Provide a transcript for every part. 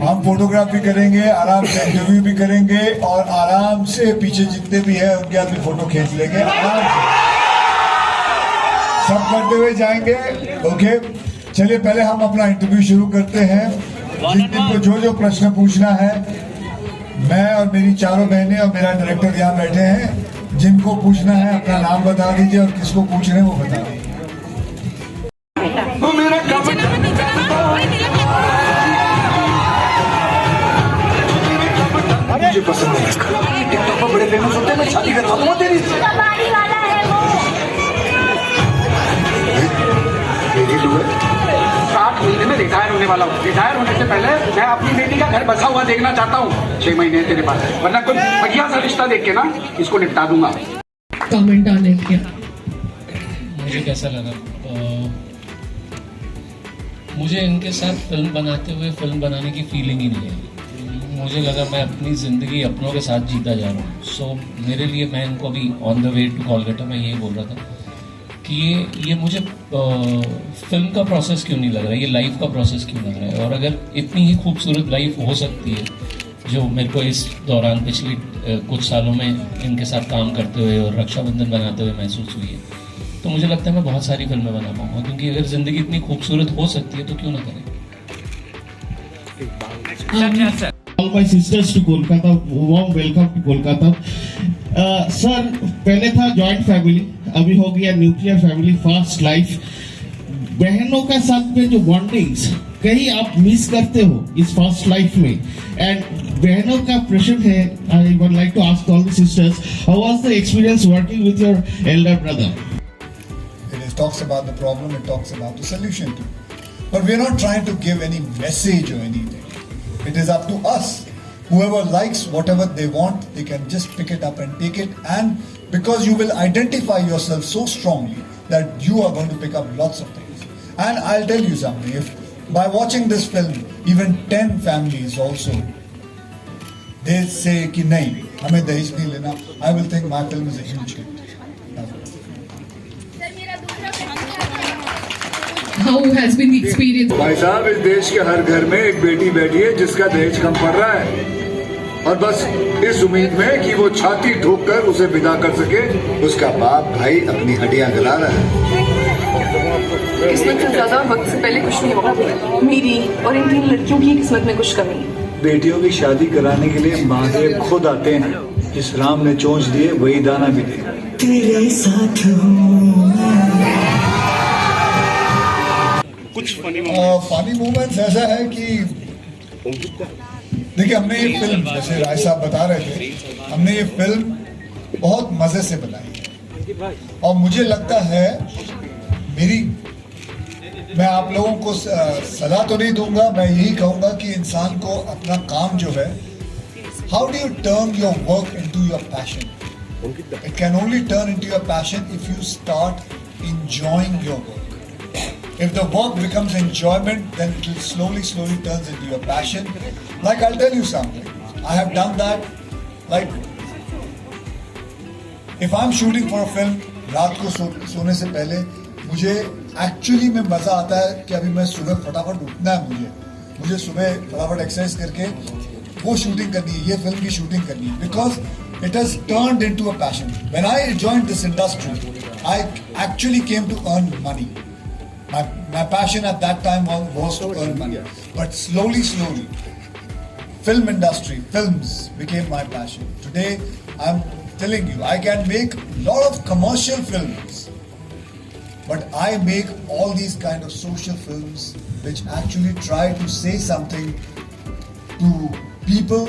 हम फोटोग्राफी करेंगे, आराम से इंटरव्यू भी करेंगे और आराम से पीछे जितने भी हैं उनके हाथ में फोटो खींच लेंगे, आराम से सब करते हुए जाएंगे। ओके, चलिए पहले हम अपना इंटरव्यू शुरू करते हैं। जिनको जो जो प्रश्न पूछना है, मैं और मेरी चारों बहनें और मेरा डायरेक्टर यहाँ बैठे हैं। जिनको पूछना है अपना नाम बता दीजिए और किसको पूछ रहे हैं वो बता दीजिए। मुझे पसंद है, टिकटॉक पर बड़े फेमस होते हैं, मैं शादी करवा दूंगा तेरी से। मेरी दुआ 7 महीने में रिटायर होने वाला हूँ। रिटायर होने से पहले मैं अपनी बेटी का घर बसा हुआ देखना चाहता हूँ। 6 महीने तेरे पास है, वरना कोई बढ़िया सा रिश्ता देख के ना इसको निपटा दूंगा। कमेंट आने के मुझे कैसा लगा? मुझे इनके साथ फिल्म बनाते हुए फिल्म बनाने की फीलिंग ही नहीं है। मुझे लगा मैं अपनी ज़िंदगी अपनों के साथ जीता जा रहा हूँ। सो मेरे लिए, मैं इनको अभी on the way to Kolkata में यही बोल रहा था कि ये मुझे फिल्म का प्रोसेस क्यों नहीं लग रहा है, ये लाइफ का प्रोसेस क्यों लग रहा है। और अगर इतनी ही खूबसूरत लाइफ हो सकती है जो मेरे को इस दौरान पिछली कुछ सालों में इनके साथ काम करते हुए और रक्षाबंधन बनाते हुए महसूस हुई है, तो मुझे लगता है मैं बहुत सारी फिल्में बना पाऊँगा। क्योंकि अगर ज़िंदगी इतनी खूबसूरत हो सकती है तो क्यों ना करें। All my sisters to Kolkata, warm welcome to Kolkata. Sir, पहले था जॉइंट फैमिली, अभी हो गया न्यूक्लियर फैमिली, फास्ट लाइफ। बहनों का साथ में जो बॉन्डिंग्स कहीं आप मिस करते हो इस फास्ट लाइफ में, एंड बहनों का प्रश्न है, I would like to ask all the sisters, how was the experience working with your elder brother? It talks about the problem, it talks about the solution too. But we're not trying to give any message or anything. It is up to us. Whoever likes whatever they want, they can just pick it up and take it. And because you will identify yourself so strongly that you are going to pick up lots of things. And I'll tell you something. If by watching this film, even 10 families also, they say कि नहीं, हमें दहेज नहीं लेना, I will think my film is a huge hit. How has been the experience? भाई साहब, इस देश के हर घर में एक बेटी बैठी है जिसका दहेज कम पड़ रहा है, और बस इस उम्मीद में कि वो छाती ठोक कर उसे विदा कर सके। उसका बाप भाई अपनी हड्डियां गला रहा है। किस्मत से ज्यादा वक्त से पहले कुछ नहीं होगा। मेरी और इन 3 लड़कियों की किस्मत में कुछ कमी है। बेटियों की शादी कराने के लिए महादेव खुद आते हैं। जिस राम ने चोंच दिए वही दाना भी दे। तेरे साथ कुछ फनी मोमेंट्स ऐसा है कि देखिए, हमने ये फिल्म, जैसे राय साहब बता रहे थे, हमने ये फिल्म बहुत मजे से बनाई है। और मुझे लगता है मैं आप लोगों को सलाह तो नहीं दूंगा, मैं यही कहूंगा कि इंसान को अपना काम जो है, how do U turn your work into your passion. It can only turn into your passion if you start enjoying your work. If the work becomes enjoyment, then it will slowly turns into your passion. Like, I'll tell you something. I have done that. Like, if I'm shooting for a film, रात को सोने से पहले मुझे actually में मजा आता है कि अभी मैं सुबह फटाफट उठना है, मुझे सुबह फटाफट एक्सरसाइज करके वो शूटिंग करनी है, ये फिल्म की शूटिंग करनी है, because it has turned into a passion. When I joined this industry, I actually came to earn money. My passion at that time was to earn money. But slowly, film industry, films became my passion. Today, I'm telling you, I can make a lot of commercial films. But I make all these kind of social films which actually try to say something to people.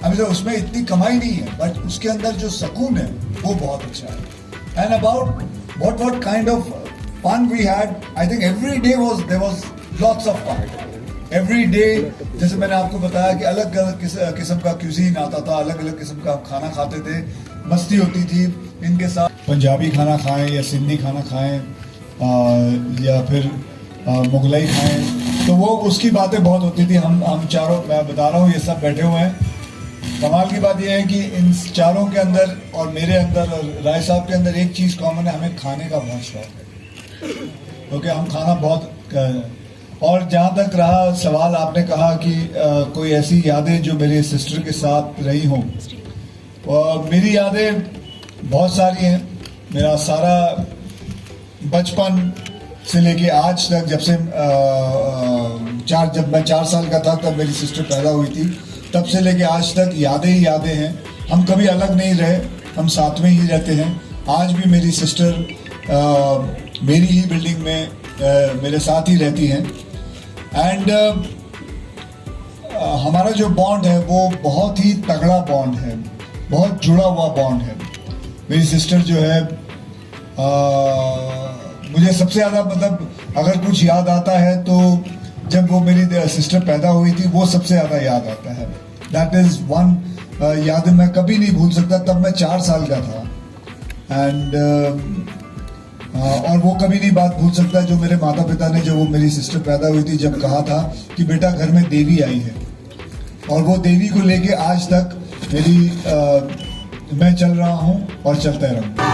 अभी तो उसमें इतनी कमाई नहीं है, but उसके अंदर जो सुकून है वो बहुत अच्छा है। And about what kind of fun we had, I think every day there was lots of fun. Every day, जैसे मैंने आपको बताया कि अलग अलग किस्म का क्यूजीन आता था, अलग अलग किस्म का खाना खाते थे, मस्ती होती थी इनके साथ। पंजाबी खाना खाएं या सिंधी खाना खाएं या फिर मुगलई खाएं, तो वो उसकी बातें बहुत होती थी। हम चारों, मैं बता रहा हूँ, ये सब बैठे हुए हैं। कमाल की बात यह है कि इन चारों के अंदर और मेरे अंदर और राय साहब के अंदर एक चीज़ कॉमन है, हमें खाने का बहुत शौक है। क्योंकि हम खाना बहुत और जहाँ तक रहा सवाल, आपने कहा कि कोई ऐसी यादें जो मेरे सिस्टर के साथ रही हों, और मेरी यादें बहुत सारी हैं। मेरा सारा बचपन से लेके आज तक, जब मैं 4 साल का था तब मेरी सिस्टर पैदा हुई थी, तब से लेके आज तक यादें ही यादें हैं। हम कभी अलग नहीं रहे, हम साथ में ही रहते हैं। आज भी मेरी सिस्टर मेरी ही बिल्डिंग में मेरे साथ ही रहती हैं। एंड हमारा जो बॉन्ड है वो बहुत ही तगड़ा बॉन्ड है, बहुत जुड़ा हुआ बॉन्ड है। मेरी सिस्टर जो है मुझे सबसे ज़्यादा, मतलब अगर कुछ याद आता है तो जब वो मेरी सिस्टर पैदा हुई थी, वो सबसे ज़्यादा याद आता है। दैट इज़ वन याद मैं कभी नहीं भूल सकता। तब मैं 4 साल का था एंड और वो कभी नहीं बात भूल सकता जो मेरे माता पिता ने, जब वो मेरी सिस्टर पैदा हुई थी, जब कहा था कि बेटा घर में देवी आई है। और वो देवी को लेके आज तक मैं चल रहा हूँ और चलता रहूँगा।